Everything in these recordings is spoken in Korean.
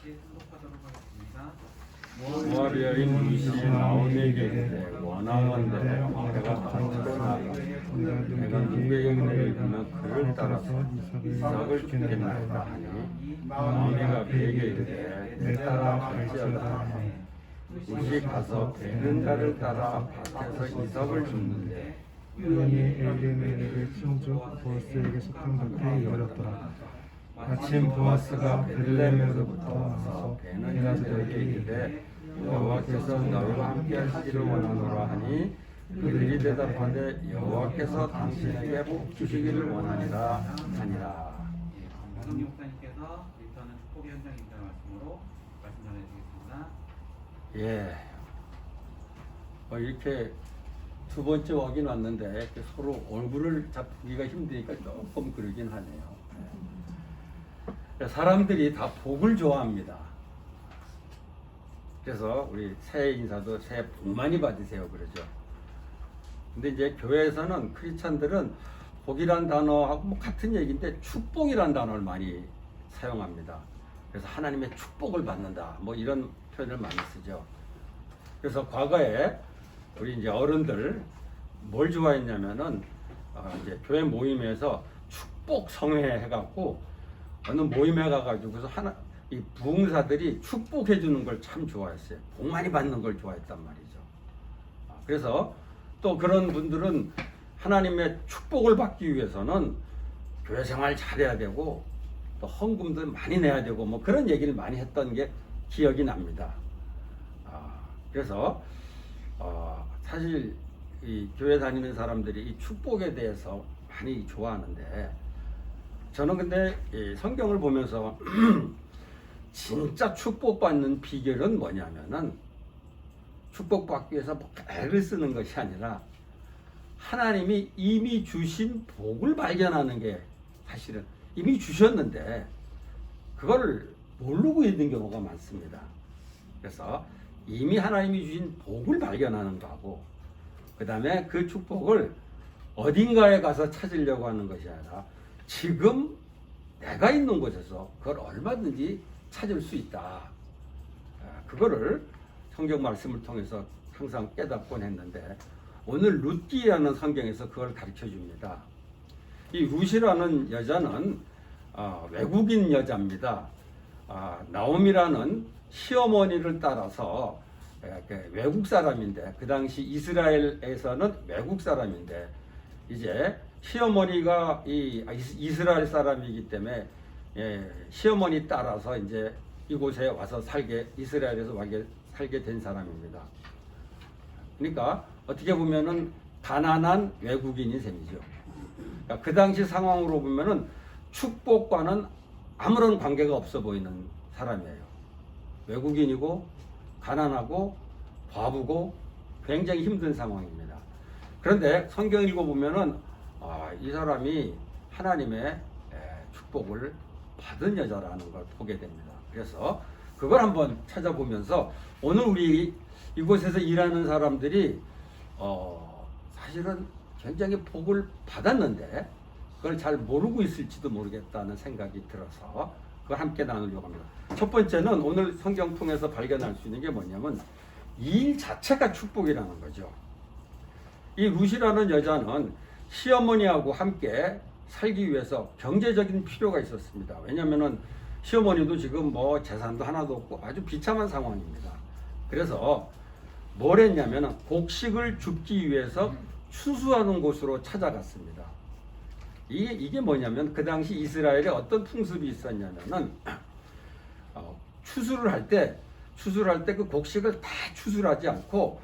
같이 승복하도록 하겠습니다. 월요인 루시 나오에게 원하건대 내가 당치거나 내가 누구의 은혜를 보면 그를 따라서 이삭을 주겠나이다 하니 나오미가 그에게 이르되 내 따라 갈지어다 루시 가서 베는 자를 따라 밭에서 이삭을 줍는데 우연히 엘리멜렉의 친족 보아스에게 속한 밭에 이르렀더라. 마침 보아스가 베들레헴에서부터 와서 베나들에게 이르되 여호와께서 너희와 함께 하시기를 원하노라 하니 그들이 대답하되 여호와께서 당신에게 복 주시기를 원하니라 하니라. 박은미 목사님께서 일단은 축복의 현장입니다 말씀으로 말씀 전해드리겠습니다. 이렇게 두 번째 확인 왔는데 서로 얼굴을 잡기가 힘드니까 조금 그러긴 하네요. 사람들이 다 복을 좋아합니다. 그래서 우리 새해 인사도 새해 복 많이 받으세요 그러죠. 근데 이제 교회에서는 크리스찬들은 복이란 단어하고 뭐 같은 얘기인데 축복이란 단어를 많이 사용합니다. 그래서 하나님의 축복을 받는다 뭐 이런 표현을 많이 쓰죠. 그래서 과거에 우리 이제 어른들 뭘 좋아했냐면은 이제 교회 모임에서 축복 성회 해갖고 어느 모임에 가가지고서 이 부흥사들이 축복해 주는 걸 참 좋아했어요. 복 많이 받는 걸 좋아했단 말이죠. 그래서 또 그런 분들은 하나님의 축복을 받기 위해서는 교회 생활 잘해야 되고 또 헌금도 많이 내야 되고 뭐 그런 얘기를 많이 했던 게 기억이 납니다. 그래서 사실 이 교회 다니는 사람들이 이 축복에 대해서 많이 좋아하는데 저는 근데 이 성경을 보면서 진짜 축복받는 비결은 뭐냐면은 축복받기 위해서 뭐 애를 쓰는 것이 아니라 하나님이 이미 주신 복을 발견하는 게 사실은 이미 주셨는데 그걸 모르고 있는 경우가 많습니다. 그래서 이미 하나님이 주신 복을 발견하는 거하고 그 다음에 그 축복을 어딘가에 가서 찾으려고 하는 것이 아니라 지금 내가 있는 곳에서 그걸 얼마든지 찾을 수 있다. 그거를 성경 말씀을 통해서 항상 깨닫곤 했는데 오늘 룻기라는 성경에서 그걸 가르쳐 줍니다. 이 룻이라는 여자는 외국인 여자입니다. 나오미라는 시어머니를 따라서 외국 사람인데 그 당시 이스라엘에서는 외국 사람인데 이제 시어머니가 이스라엘 사람이기 때문에 시어머니 따라서 이제 이곳에 와서 이스라엘에서 살게 된 사람입니다. 그러니까 어떻게 보면은 가난한 외국인인 셈이죠. 그러니까 그 당시 상황으로 보면은 축복과는 아무런 관계가 없어 보이는 사람이에요. 외국인이고 가난하고 과부고 굉장히 힘든 상황입니다. 그런데 성경 읽어보면은 이 사람이 하나님의 축복을 받은 여자라는 걸 보게 됩니다. 그래서 그걸 한번 찾아보면서 오늘 우리 이곳에서 일하는 사람들이 사실은 굉장히 복을 받았는데 그걸 잘 모르고 있을지도 모르겠다는 생각이 들어서 그걸 함께 나누려고 합니다. 첫 번째는 오늘 성경 통해서 발견할 수 있는 게 뭐냐면 이 일 자체가 축복이라는 거죠. 이 룻이라는 여자는 시어머니하고 함께 살기 위해서 경제적인 필요가 있었습니다. 왜냐하면은 시어머니도 지금 뭐 재산도 하나도 없고 아주 비참한 상황입니다. 그래서 뭘 했냐면은 곡식을 줍기 위해서 추수하는 곳으로 찾아갔습니다. 이게 뭐냐면 그 당시 이스라엘에 어떤 풍습이 있었냐면은 추수를 할 때 그 곡식을 다 추수를 하지 않고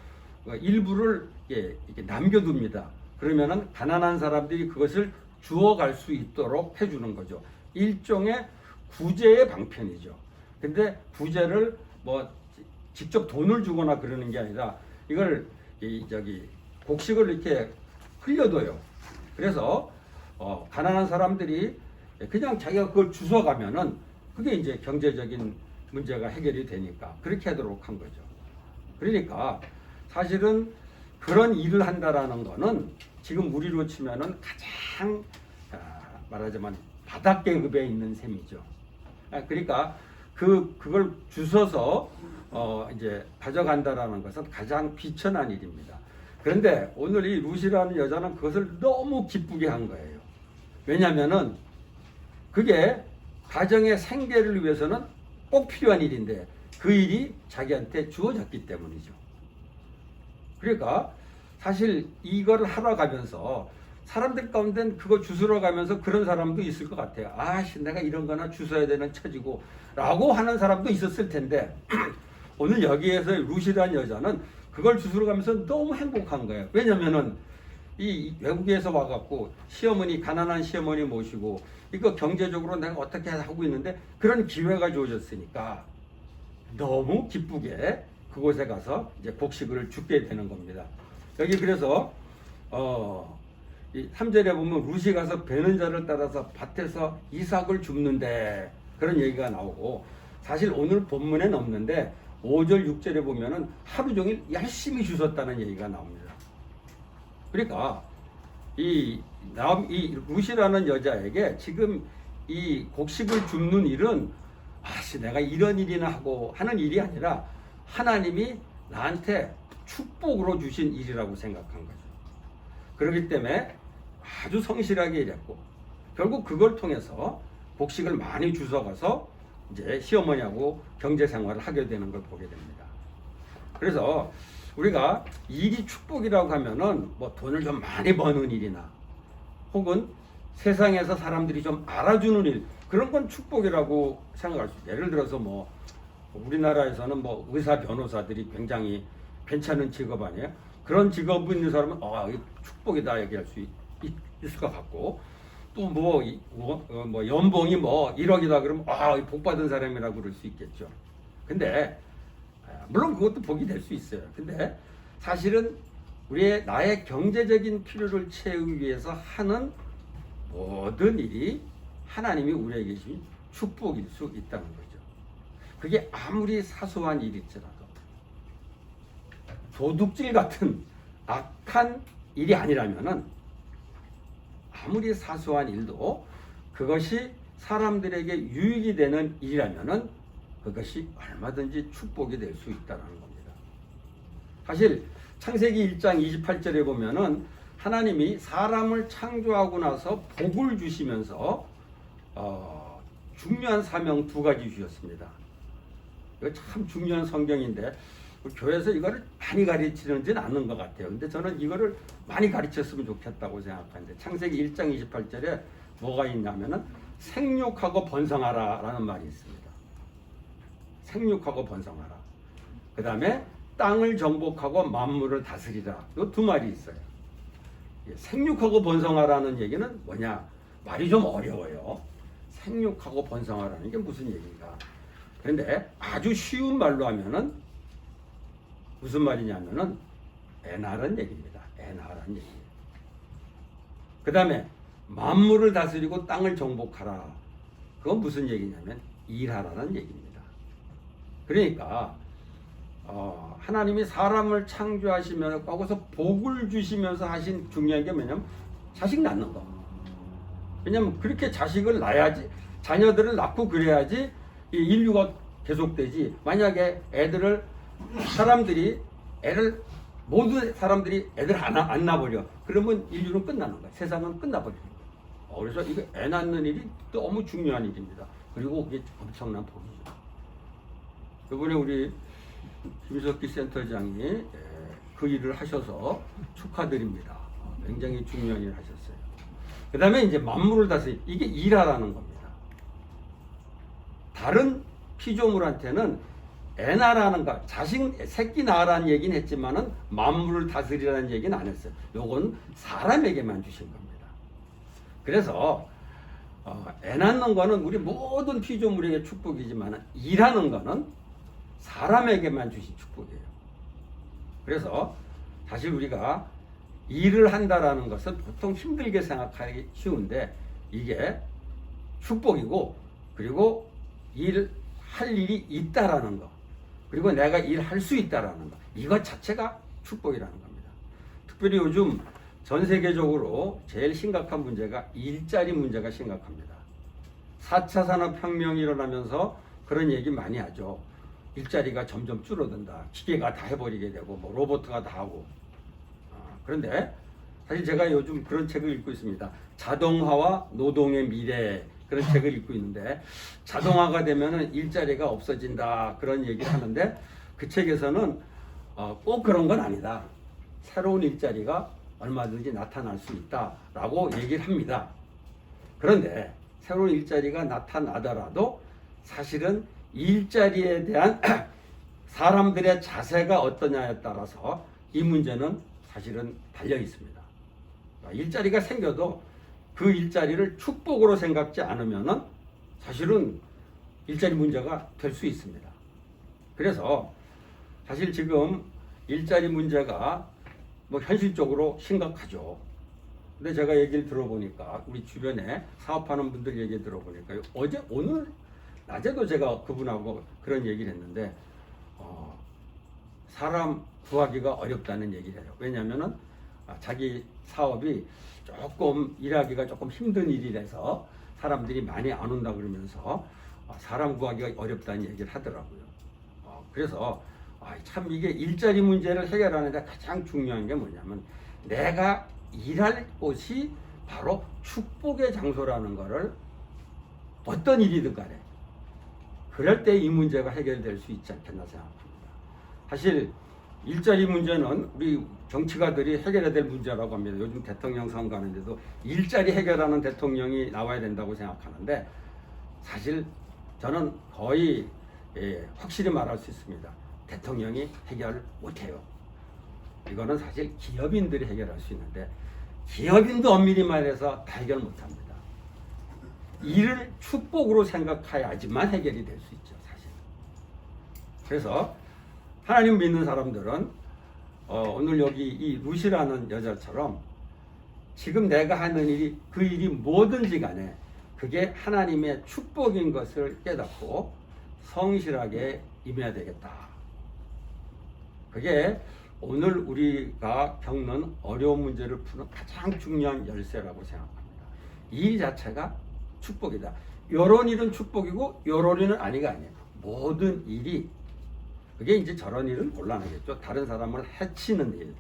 일부를 이렇게 남겨둡니다. 그러면은 가난한 사람들이 그것을 주워갈 수 있도록 해주는 거죠. 일종의 구제의 방편이죠. 근데 구제를 뭐 직접 돈을 주거나 그러는 게 아니라 이걸 곡식을 이렇게 흘려둬요. 그래서 가난한 사람들이 그냥 자기가 그걸 주워가면은 그게 이제 경제적인 문제가 해결이 되니까 그렇게 하도록 한 거죠. 그러니까 사실은 그런 일을 한다라는 거는 지금 우리로 치면은 가장 말하자면 바닥 계급에 있는 셈이죠. 그러니까 그걸 주워서 이제 가져간다라는 것은 가장 비천한 일입니다. 그런데 오늘 이 루시라는 여자는 그것을 너무 기쁘게 한 거예요. 왜냐하면은 그게 가정의 생계를 위해서는 꼭 필요한 일인데 그 일이 자기한테 주어졌기 때문이죠. 그러니까 사실 이걸 하러 가면서 사람들 가운데는 그거 주스러 가면서 그런 사람도 있을 것 같아요. 아씨, 내가 이런 거나 주워야 되는 처지고 라고 하는 사람도 있었을 텐데 오늘 여기에서 루시라는 여자는 그걸 주스러 가면서 너무 행복한 거예요. 왜냐면은 이 외국에서 와갖고 시어머니, 가난한 시어머니 모시고 이거 경제적으로 내가 어떻게 하고 있는데 그런 기회가 주어졌으니까 너무 기쁘게 그곳에 가서 이제 곡식을 줍게 되는 겁니다. 여기 그래서 이 3절에 보면 루시 가서 베는 자를 따라서 밭에서 이삭을 줍는데 그런 얘기가 나오고, 사실 오늘 본문에는 없는데 5절 6절에 보면은 하루 종일 열심히 주셨다는 얘기가 나옵니다. 그러니까 이 루시라는 여자에게 지금 이 곡식을 줍는 일은 아씨 내가 이런 일이나 하고 하는 일이 아니라 하나님이 나한테 축복으로 주신 일이라고 생각한 거죠. 그렇기 때문에 아주 성실하게 일했고 결국 그걸 통해서 곡식을 많이 주워가서 이제 시어머니하고 경제 생활을 하게 되는 걸 보게 됩니다. 그래서 우리가 일이 축복이라고 하면은 뭐 돈을 좀 많이 버는 일이나 혹은 세상에서 사람들이 좀 알아주는 일, 그런 건 축복이라고 생각할 수 있어요. 예를 들어서 뭐 우리나라에서는 뭐 의사, 변호사들이 굉장히 괜찮은 직업 아니에요? 그런 직업이 있는 사람은 축복이다 얘기할 수 있을 것 같고, 또 뭐 연봉이 뭐 1억이다 그러면 복 받은 사람이라고 그럴 수 있겠죠. 근데 물론 그것도 복이 될 수 있어요. 근데 사실은 나의 경제적인 필요를 채우기 위해서 하는 모든 일이 하나님이 우리에게 주신 축복일 수 있다는 거죠. 그게 아무리 사소한 일일지라도 도둑질 같은 악한 일이 아니라면은 아무리 사소한 일도 그것이 사람들에게 유익이 되는 일이라면은 그것이 얼마든지 축복이 될 수 있다는 겁니다. 사실 창세기 1장 28절에 보면은 하나님이 사람을 창조하고 나서 복을 주시면서 중요한 사명 2가지 주셨습니다. 이거 참 중요한 성경인데 교회에서 이거를 많이 가르치는지는 않는 것 같아요. 근데 저는 이거를 많이 가르쳤으면 좋겠다고 생각하는데 창세기 1장 28절에 뭐가 있냐면은 생육하고 번성하라 라는 말이 있습니다. 생육하고 번성하라. 그 다음에 땅을 정복하고 만물을 다스리라. 이 2말이 있어요. 생육하고 번성하라는 얘기는 뭐냐? 말이 좀 어려워요. 생육하고 번성하라는 게 무슨 얘기인가? 그런데 아주 쉬운 말로 하면은 무슨 말이냐면은 애나라는 얘기입니다. 애나라는 얘기. 그 다음에 만물을 다스리고 땅을 정복하라. 그건 무슨 얘기냐면 일하라는 얘기입니다. 그러니까 하나님이 사람을 창조하시면서 거기서 복을 주시면서 하신 중요한 게 뭐냐면 자식 낳는 거. 왜냐면 그렇게 자식을 낳아야지, 자녀들을 낳고 그래야지 이 인류가 계속되지. 만약에 모든 사람들이 애들 안 낳아버려. 그러면 인류는 끝나는 거야. 세상은 끝나버리는 거야. 그래서 이거 애 낳는 일이 너무 중요한 일입니다. 그리고 그게 엄청난 복이죠. 이번에 우리 김석기 센터장이 그 일을 하셔서 축하드립니다. 굉장히 중요한 일을 하셨어요. 그 다음에 이제 만물을 다스리, 이게 일하라는 겁니다. 다른 피조물한테는 애 낳으라는 거, 새끼 낳으라는 얘기는 했지만은 만물을 다스리라는 얘기는 안 했어요. 요건 사람에게만 주신 겁니다. 그래서 애 낳는 거는 우리 모든 피조물에게 축복이지만 일하는 거는 사람에게만 주신 축복이에요. 그래서 사실 우리가 일을 한다라는 것은 보통 힘들게 생각하기 쉬운데 이게 축복이고, 그리고 할 일이 있다라는 거, 그리고 내가 일할 수 있다라는 거, 이것 자체가 축복이라는 겁니다. 특별히 요즘 전 세계적으로 제일 심각한 문제가 일자리 문제가 심각합니다. 4차 산업혁명이 일어나면서 그런 얘기 많이 하죠. 일자리가 점점 줄어든다. 기계가 다 해버리게 되고 뭐 로봇가 다 하고. 그런데 사실 제가 요즘 그런 책을 읽고 있습니다. 자동화와 노동의 미래, 그런 책을 읽고 있는데, 자동화가 되면은 일자리가 없어진다 그런 얘기를 하는데, 그 책에서는 꼭 그런 건 아니다. 새로운 일자리가 얼마든지 나타날 수 있다라고 얘기를 합니다. 그런데 새로운 일자리가 나타나더라도 사실은 일자리에 대한 사람들의 자세가 어떠냐에 따라서 이 문제는 사실은 달려 있습니다. 일자리가 생겨도 그 일자리를 축복으로 생각지 않으면은 사실은 일자리 문제가 될 수 있습니다. 그래서 사실 지금 일자리 문제가 뭐 현실적으로 심각하죠. 근데 제가 얘기를 들어보니까 우리 주변에 사업하는 분들 얘기 들어보니까 오늘 낮에도 제가 그분하고 그런 얘기를 했는데 사람 구하기가 어렵다는 얘기를 해요. 왜냐하면은 자기 사업이 조금 일하기가 조금 힘든 일이라서 사람들이 많이 안 온다 그러면서 사람 구하기가 어렵다는 얘기를 하더라고요. 그래서 참 이게 일자리 문제를 해결하는데 가장 중요한 게 뭐냐면 내가 일할 곳이 바로 축복의 장소라는 거를 어떤 일이든 간에 그럴 때 이 문제가 해결될 수 있지 않겠나 생각합니다. 사실 일자리 문제는 우리 정치가들이 해결해야 될 문제라고 합니다. 요즘 대통령 선거하는데도 일자리 해결하는 대통령이 나와야 된다고 생각하는데 사실 저는 거의 확실히 말할 수 있습니다. 대통령이 해결 못해요. 이거는 사실 기업인들이 해결할 수 있는데 기업인도 엄밀히 말해서 다 해결 못합니다. 일을 축복으로 생각해야지만 해결이 될 수 있죠, 사실. 그래서 하나님 믿는 사람들은 오늘 여기 이 루시라는 여자처럼 지금 내가 하는 일이 그 일이 뭐든지 간에 그게 하나님의 축복인 것을 깨닫고 성실하게 임해야 되겠다. 그게 오늘 우리가 겪는 어려운 문제를 푸는 가장 중요한 열쇠라고 생각합니다. 이 일 자체가 축복이다. 요런 일은 축복이고 요런 일은 아니가 아니에요. 모든 일이 그게 이제 저런 일은 곤란하겠죠. 다른 사람을 해치는 일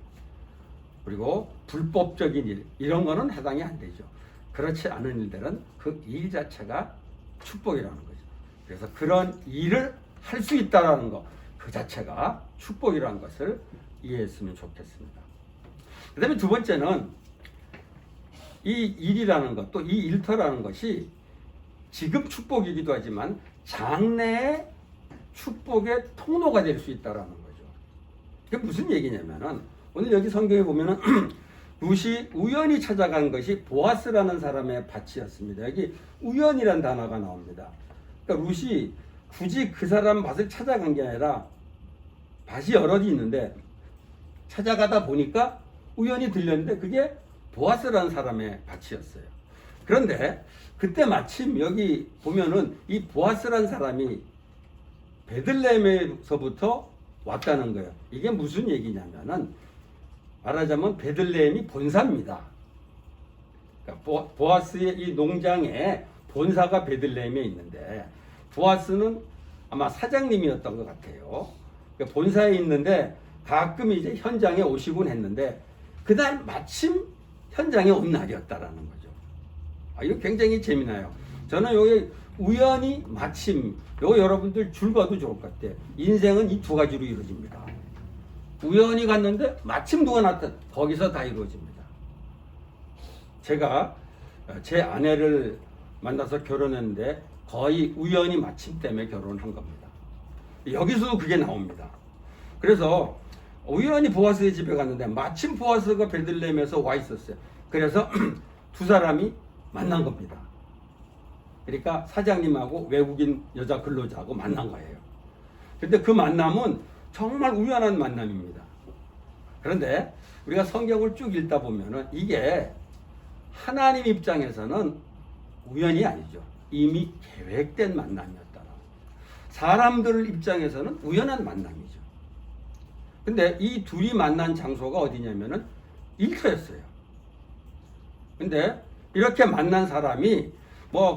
그리고 불법적인 일 이런 거는 해당이 안 되죠. 그렇지 않은 일들은 그 일 자체가 축복이라는 거죠. 그래서 그런 일을 할 수 있다라는 거 그 자체가 축복이라는 것을 이해했으면 좋겠습니다. 그 다음에 두 번째는 이 일이라는 것, 또 이 일터라는 것이 지금 축복이기도 하지만 장래의 축복의 통로가 될 수 있다는 거죠. 그게 무슨 얘기냐면은 오늘 여기 성경에 보면은 룻이 우연히 찾아간 것이 보아스라는 사람의 밭이었습니다. 여기 우연이란 단어가 나옵니다. 그러니까 룻이 굳이 그 사람 밭을 찾아간 게 아니라 밭이 여럿이 있는데 찾아가다 보니까 우연히 들렸는데 그게 보아스라는 사람의 밭이었어요. 그런데 그때 마침 여기 보면은 이 보아스라는 사람이 베들레헴에서부터 왔다는 거예요. 이게 무슨 얘기냐면은 말하자면 베들레헴이 본사입니다. 그러니까 보아스의 이 농장에 본사가 베들레헴에 있는데 보아스는 아마 사장님이었던 것 같아요. 그러니까 본사에 있는데 가끔 이제 현장에 오시곤 했는데 그날 마침 현장에 온 날이었다라는 거죠. 이거 굉장히 재미나요. 저는 여기 우연히 마침 이거 여러분들 줄 봐도 좋을 것 같아요. 인생은 이 두 가지로 이루어집니다. 우연히 갔는데 마침 누가 나타나 거기서 다 이루어집니다. 제가 제 아내를 만나서 결혼했는데 거의 우연히 마침 때문에 결혼한 겁니다. 여기서도 그게 나옵니다. 그래서 우연히 보아스의 집에 갔는데 마침 보아스가 베들레헴에서 와 있었어요. 그래서 두 사람이 만난 겁니다. 그러니까 사장님하고 외국인 여자 근로자하고 만난 거예요. 근데 그 만남은 정말 우연한 만남입니다. 그런데 우리가 성경을 쭉 읽다 보면은 이게 하나님 입장에서는 우연이 아니죠. 이미 계획된 만남이었다. 사람들 입장에서는 우연한 만남이죠. 근데 이 둘이 만난 장소가 어디냐면은 일터였어요. 근데 이렇게 만난 사람이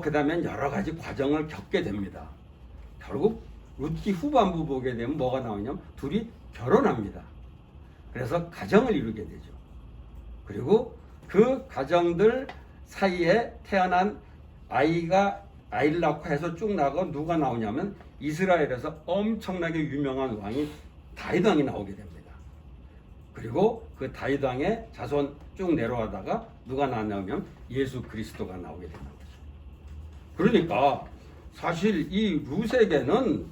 그 다음엔 여러 가지 과정을 겪게 됩니다. 결국 룻기 후반부 보게 되면 뭐가 나오냐면 둘이 결혼합니다. 그래서 가정을 이루게 되죠. 그리고 그 가정들 사이에 태어난 아이를 낳고 해서 쭉 나가 누가 나오냐면 이스라엘에서 엄청나게 유명한 왕이 다윗 왕이 나오게 됩니다. 그리고 그 다윗 왕의 자손 쭉 내려가다가 누가 나오냐면 예수 그리스도가 나오게 되는 거죠. 그러니까 사실 이 룻에게는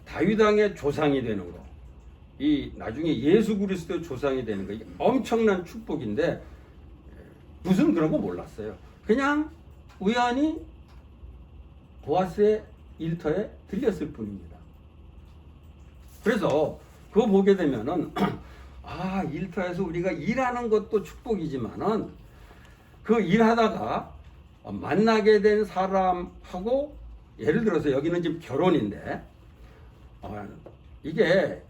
다윗 왕의 조상이 되는 거, 이 나중에 예수 그리스도의 조상이 되는 거, 이게 엄청난 축복인데 룻은 그런 거 몰랐어요. 그냥 우연히 보아스의 일터에 들렸을 뿐입니다. 그래서 그거 보게 되면은 일터에서 우리가 일하는 것도 축복이지만은 그 일하다가 만나게 된 사람하고 예를 들어서 여기는 지금 결혼인데 이게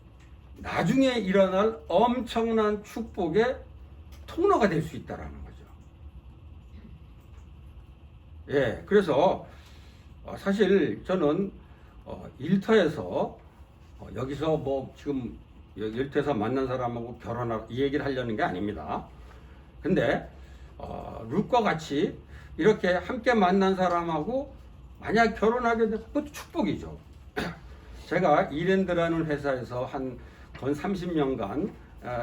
나중에 일어날 엄청난 축복의 통로가 될 수 있다라는 거죠. 예, 그래서 사실 저는 일터에서 여기서 뭐 지금 일터에서 만난 사람하고 결혼하고 이 얘기를 하려는 게 아닙니다. 근데 룻과 같이 이렇게 함께 만난 사람하고 만약 결혼하게 되면 그것도 축복이죠. 제가 이랜드라는 회사에서 한 건 30년간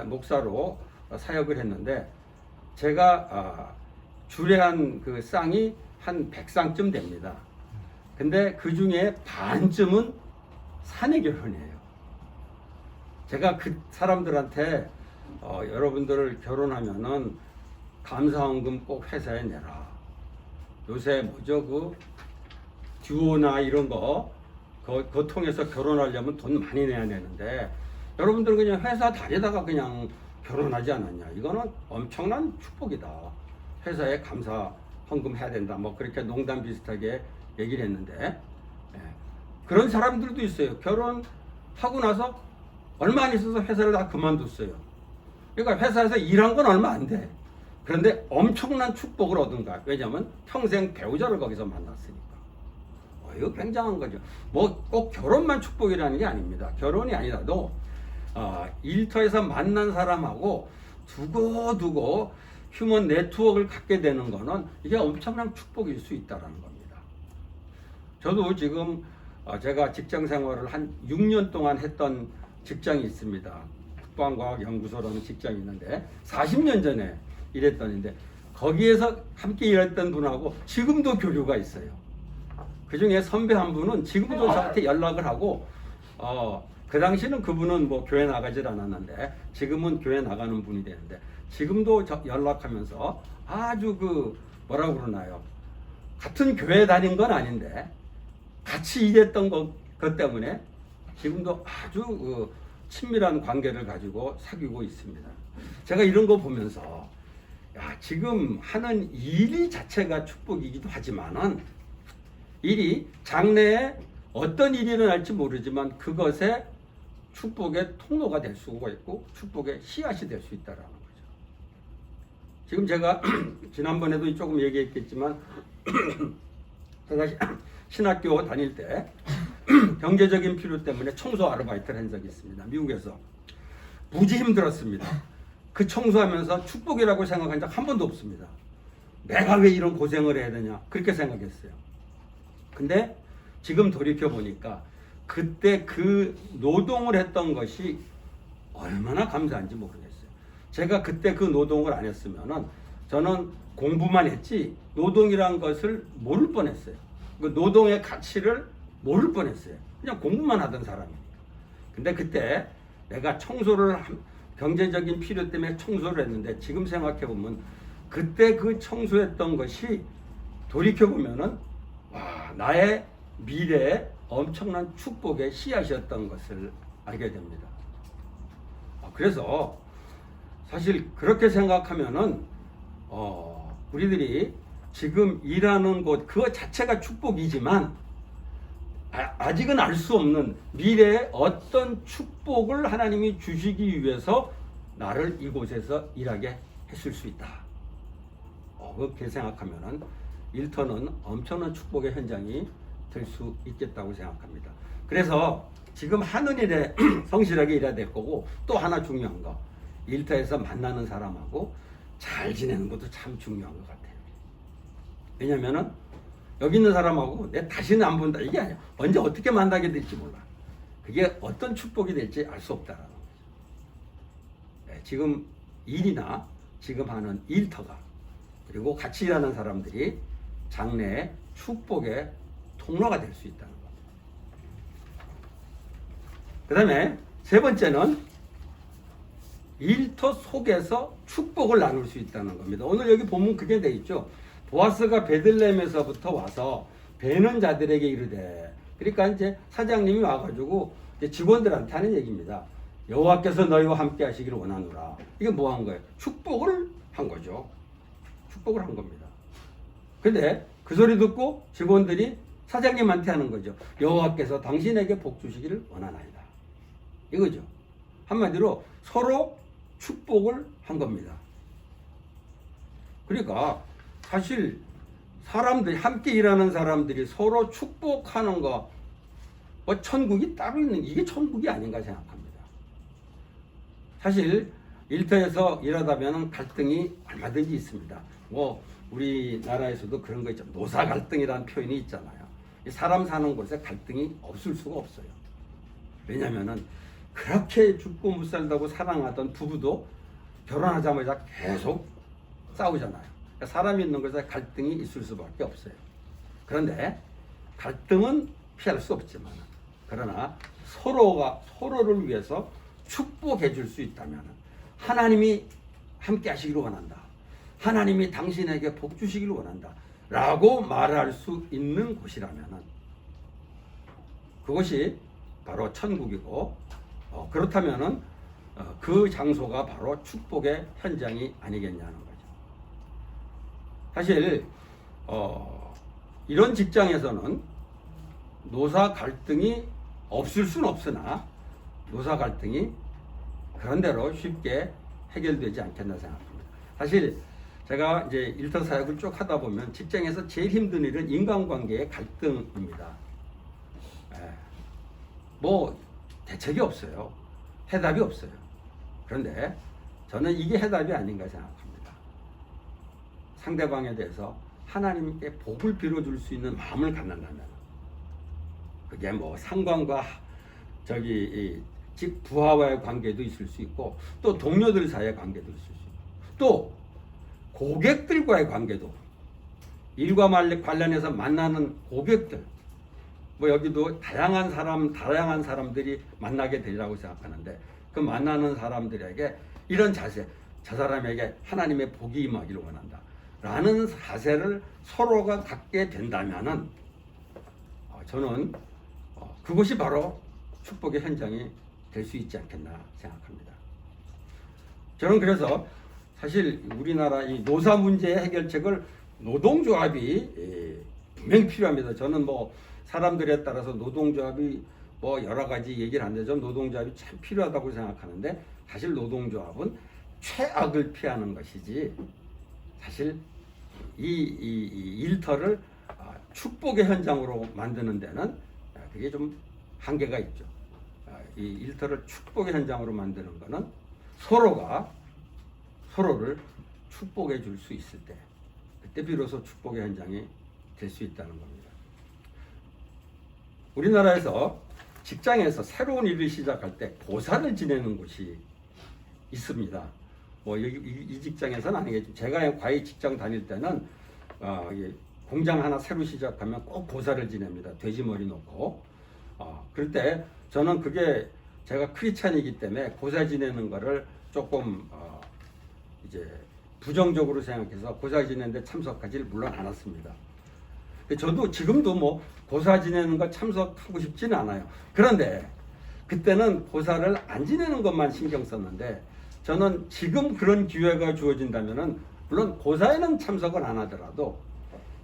목사로 사역을 했는데 제가 주례한 그 쌍이 한 100쌍쯤 됩니다. 근데 그 중에 반쯤은 사내 결혼이에요. 제가 그 사람들한테 여러분들 결혼하면은 감사원금 꼭 회사에 내라. 요새 뭐죠 그 듀오나 이런 거 그거 통해서 결혼하려면 돈 많이 내야 되는데 여러분들 그냥 회사 다니다가 그냥 결혼하지 않았냐. 이거는 엄청난 축복이다. 회사에 감사 헌금 해야 된다. 뭐 그렇게 농담 비슷하게 얘기를 했는데 그런 사람들도 있어요. 결혼하고 나서 얼마 안 있어서 회사를 다 그만뒀어요. 그러니까 회사에서 일한 건 얼마 안 돼. 그런데 엄청난 축복을 얻은 거야. 왜냐하면 평생 배우자를 거기서 만났으니까. 이거 굉장한 거죠. 뭐 꼭 결혼만 축복이라는 게 아닙니다. 결혼이 아니라도 일터에서 만난 사람하고 두고두고 휴먼 네트워크를 갖게 되는 거는 이게 엄청난 축복일 수 있다는 겁니다. 저도 지금 제가 직장 생활을 한 6년 동안 했던 직장이 있습니다. 국방과학연구소라는 직장이 있는데 40년 전에 일했던인데 거기에서 함께 일했던 분하고 지금도 교류가 있어요. 그 중에 선배 한 분은 지금도 저한테 연락을 하고 그 당시는 그분은 뭐 교회 나가질 않았는데 지금은 교회 나가는 분이 되는데 지금도 연락하면서 아주 그 뭐라고 그러나요? 같은 교회 다닌 건 아닌데 같이 일했던 것 때문에 지금도 아주 친밀한 관계를 가지고 사귀고 있습니다. 제가 이런 거 보면서 지금 하는 일 자체가 축복이기도 하지만은 일이 장래에 어떤 일이 일어날지 모르지만 그것에 축복의 통로가 될 수가 있고 축복의 씨앗이 될 수 있다는 거죠. 지금 제가 지난번에도 조금 얘기했겠지만 제가 신학교 다닐 때 경제적인 필요 때문에 청소 아르바이트를 한 적이 있습니다. 미국에서 무지 힘들었습니다. 그 청소하면서 축복이라고 생각한 적 한 번도 없습니다. 내가 왜 이런 고생을 해야 되냐 그렇게 생각했어요. 근데 지금 돌이켜 보니까 그때 그 노동을 했던 것이 얼마나 감사한지 모르겠어요. 제가 그때 그 노동을 안 했으면은 저는 공부만 했지 노동이란 것을 모를 뻔했어요. 그 노동의 가치를 모를 뻔했어요. 그냥 공부만 하던 사람이니까. 근데 그때 내가 경제적인 필요 때문에 청소를 했는데 지금 생각해 보면 그때 그 청소했던 것이 돌이켜 보면은 나의 미래에 엄청난 축복의 씨앗이었던 것을 알게 됩니다. 그래서 사실 그렇게 생각하면은 우리들이 지금 일하는 곳 그거 자체가 축복이지만 아직은 알 수 없는 미래에 어떤 축복을 하나님이 주시기 위해서 나를 이곳에서 일하게 했을 수 있다. 그렇게 생각하면은 일터는 엄청난 축복의 현장이 될 수 있겠다고 생각합니다. 그래서 지금 하는 일에 성실하게 일해야 될 거고, 또 하나 중요한 거, 일터에서 만나는 사람하고 잘 지내는 것도 참 중요한 것 같아요. 왜냐면은 여기 있는 사람하고 내 다시는 안 본다 이게 아니야. 언제 어떻게 만나게 될지 몰라. 그게 어떤 축복이 될지 알 수 없다라는 거죠. 네, 지금 일이나 지금 하는 일터가, 그리고 같이 일하는 사람들이 장래의 축복의 통로가 될 수 있다는 겁니다. 그 다음에 세 번째는 일터 속에서 축복을 나눌 수 있다는 겁니다. 오늘 여기 보면 그게 돼 있죠. 보아스가 베들레헴에서부터 와서 배는 자들에게 이르되, 그러니까 이제 사장님이 와가지고 이제 직원들한테 하는 얘기입니다. 여호와께서 너희와 함께 하시기를 원하노라. 이게 뭐 한 거예요? 축복을 한 거죠. 축복을 한 겁니다. 근데 그 소리 듣고 직원들이 사장님한테 하는 거죠. 여호와께서 당신에게 복 주시기를 원하나이다. 이거죠. 한마디로 서로 축복을 한 겁니다. 그러니까 사실 사람들이, 함께 일하는 사람들이 서로 축복하는 거, 뭐 천국이 따로 있는, 이게 천국이 아닌가 생각합니다. 사실 일터에서 일하다면 갈등이 얼마든지 있습니다. 뭐 우리나라에서도 그런 거 있죠. 노사 갈등이라는 표현이 있잖아요. 사람 사는 곳에 갈등이 없을 수가 없어요. 왜냐면은 그렇게 죽고 못 살다고 사랑하던 부부도 결혼하자마자 계속 싸우잖아요. 그러니까 사람이 있는 곳에 갈등이 있을 수밖에 없어요. 그런데 갈등은 피할 수 없지만, 그러나 서로가 서로를 위해서 축복해 줄 수 있다면, 하나님이 함께 하시기를 원한다, 하나님이 당신에게 복 주시기를 원한다 라고 말할 수 있는 곳이라면 그것이 바로 천국이고, 그렇다면 그 장소가 바로 축복의 현장이 아니겠냐는 거죠. 사실 이런 직장에서는 노사 갈등이 없을 수는 없으나, 노사 갈등이 그런대로 쉽게 해결되지 않겠나 생각합니다. 사실 제가 이제 일터 사역을 쭉 하다 보면 직장에서 제일 힘든 일은 인간관계의 갈등입니다. 뭐 대책이 없어요. 해답이 없어요. 그런데 저는 이게 해답이 아닌가 생각합니다. 상대방에 대해서 하나님께 복을 빌어줄 수 있는 마음을 갖는다면, 그게 뭐 상관과 즉 부하와의 관계도 있을 수 있고, 또 동료들 사이의 관계도 있을 수 있고, 또 고객들과의 관계도, 일과 관련해서 만나는 고객들, 뭐 여기도 다양한 사람들이 만나게 되리라고 생각하는데, 그 만나는 사람들에게 이런 자세, 저 사람에게 하나님의 복이 임하기를 원한다 라는 자세를 서로가 갖게 된다면은 저는 그것이 바로 축복의 현장이 될 수 있지 않겠나 생각합니다. 저는 그래서 사실 우리나라 이 노사 문제의 해결책을 노동조합이 분명히 필요합니다. 저는 뭐 사람들에 따라서 노동조합이 뭐 여러 가지 얘기를 하는데, 저는 노동조합이 참 필요하다고 생각하는데, 사실 노동조합은 최악을 피하는 것이지, 사실 이 일터를 축복의 현장으로 만드는 데는 그게 좀 한계가 있죠. 이 일터를 축복의 현장으로 만드는 것은 서로가 서로를 축복해 줄 수 있을 때, 그때 비로소 축복의 현장이 될 수 있다는 겁니다. 우리나라에서 직장에서 새로운 일을 시작할 때 보살을 지내는 곳이 있습니다. 뭐 이 직장에서는 아니겠지만, 제가 과외 직장 다닐 때는 공장 하나 새로 시작하면 꼭 보살을 지냅니다. 돼지머리 놓고. 그럴 때 저는 그게, 제가 크리스찬이기 때문에 보살 지내는 거를 조금 이제 부정적으로 생각해서 보살 지내는데 참석하지를 물론 않았습니다. 저도 지금도 뭐 보살 지내는 거 참석하고 싶지는 않아요. 그런데 그때는 보살을 안 지내는 것만 신경 썼는데, 저는 지금 그런 기회가 주어진다면은, 물론 보살에는 참석을 안 하더라도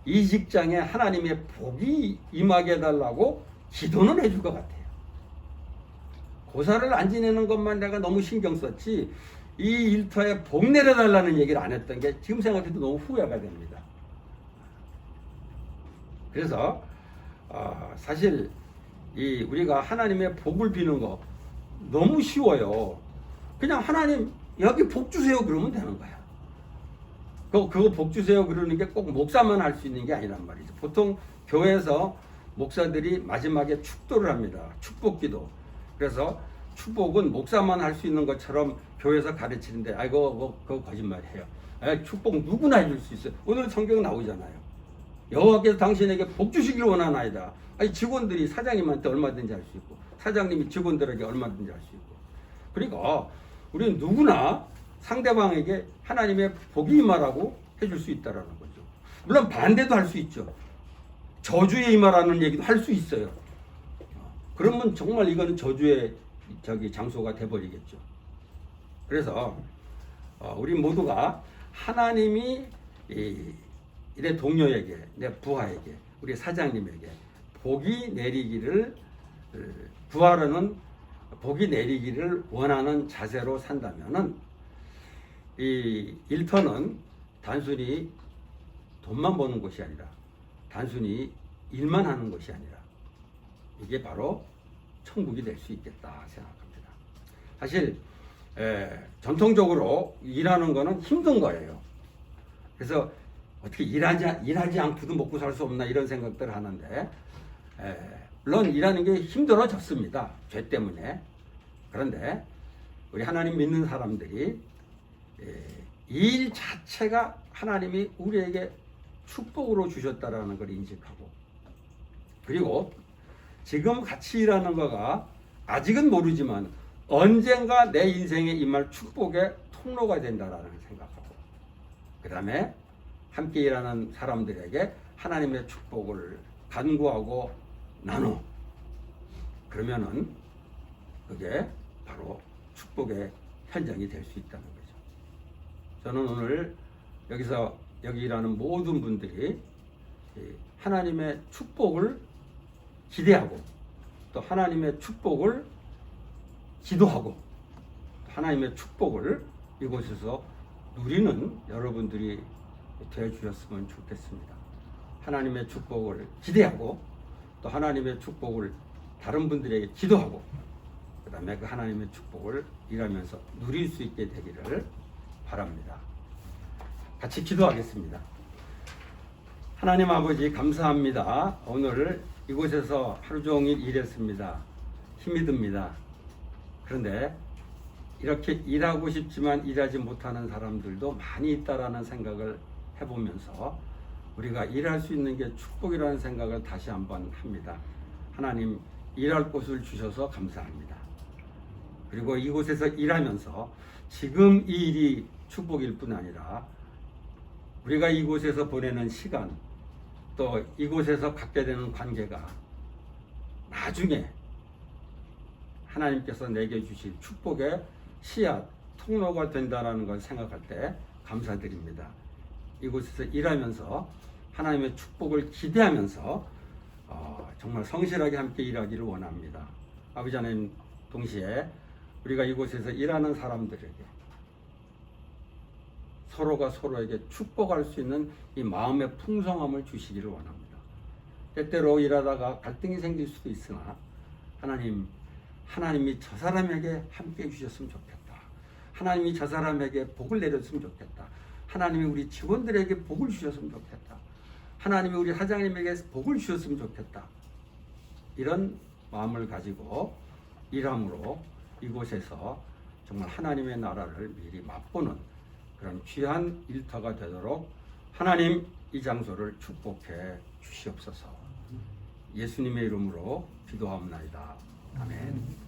이 직장에 하나님의 복이 임하게 해달라고 기도는 해줄 것 같아요. 보살을 안 지내는 것만 내가 너무 신경 썼지, 이 일터에 복 내려달라는 얘기를 안 했던 게 지금 생각해도 너무 후회가 됩니다. 그래서 사실 우리가 하나님의 복을 비는 거 너무 쉬워요. 그냥 하나님 여기 복 주세요 그러면 되는 거야. 그거 복 주세요 그러는 게 꼭 목사만 할 수 있는 게 아니란 말이죠. 보통 교회에서 목사들이 마지막에 축도를 합니다. 축복기도. 그래서 축복은 목사만 할 수 있는 것처럼 교회에서 가르치는데 그거 거짓말이에요. 축복 누구나 해줄 수 있어요. 오늘 성경 나오잖아요. 여호와께서 당신에게 복 주시길 원하나이다. 직원들이 사장님한테 얼마든지 할 수 있고 사장님이 직원들에게 얼마든지 할 수 있고, 그러니까 우리는 누구나 상대방에게 하나님의 복이 임하라고 해줄 수 있다라는 거죠. 물론 반대도 할 수 있죠. 저주의 임하라는 얘기도 할 수 있어요. 그러면 정말 이거는 저주의 장소가 돼버리겠죠. 그래서 우리 모두가 하나님이 내 동료에게, 내 부하에게, 우리 사장님에게 복이 내리기를 구하려는, 복이 내리기를 원하는 자세로 산다면은 이 일터는 단순히 돈만 버는 것이 아니라, 단순히 일만 하는 것이 아니라 이게 바로 천국이 될 수 있겠다 생각합니다. 사실 전통적으로 일하는 거는 힘든 거예요. 그래서 어떻게 일하지 않고도 먹고 살 수 없나 이런 생각들을 하는데, 물론 일하는 게 힘들어졌습니다. 죄 때문에. 그런데 우리 하나님 믿는 사람들이 일 자체가 하나님이 우리에게 축복으로 주셨다라는 걸 인식하고, 그리고 지금 같이 일하는 거가 아직은 모르지만 언젠가 내 인생에 임할 축복의 통로가 된다라는 생각하고, 그 다음에 함께 일하는 사람들에게 하나님의 축복을 간구하고 나눠. 그러면은 그게 바로 축복의 현장이 될 수 있다는 거죠. 저는 오늘 여기 일하는 모든 분들이 하나님의 축복을 기대하고, 또 하나님의 축복을 기도하고, 하나님의 축복을 이곳에서 누리는 여러분들이 되어 주셨으면 좋겠습니다. 하나님의 축복을 기대하고, 또 하나님의 축복을 다른 분들에게 기도하고, 그 다음에 그 하나님의 축복을 일하면서 누릴 수 있게 되기를 바랍니다. 같이 기도하겠습니다. 하나님 아버지, 감사합니다. 오늘 이곳에서 하루 종일 일했습니다. 힘이 듭니다. 그런데 이렇게 일하고 싶지만 일하지 못하는 사람들도 많이 있다라는 생각을 해보면서 우리가 일할 수 있는 게 축복이라는 생각을 다시 한번 합니다. 하나님, 일할 곳을 주셔서 감사합니다. 그리고 이곳에서 일하면서 지금 이 일이 축복일 뿐 아니라 우리가 이곳에서 보내는 시간, 또 이곳에서 갖게 되는 관계가 나중에 하나님께서 내게 주실 축복의 씨앗, 통로가 된다는 걸 생각할 때 감사드립니다. 이곳에서 일하면서 하나님의 축복을 기대하면서 정말 성실하게 함께 일하기를 원합니다. 아버지 하나님, 동시에 우리가 이곳에서 일하는 사람들에게 서로가 서로에게 축복할 수 있는 이 마음의 풍성함을 주시기를 원합니다. 때때로 일하다가 갈등이 생길 수도 있으나 하나님이 저 사람에게 함께 해주셨으면 좋겠다. 하나님이 저 사람에게 복을 내렸으면 좋겠다. 하나님이 우리 직원들에게 복을 주셨으면 좋겠다. 하나님이 우리 사장님에게 복을 주셨으면 좋겠다. 이런 마음을 가지고 일함으로 이곳에서 정말 하나님의 나라를 미리 맛보는 그런 귀한 일터가 되도록 하나님, 이 장소를 축복해 주시옵소서. 예수님의 이름으로 기도하옵나이다. 아멘.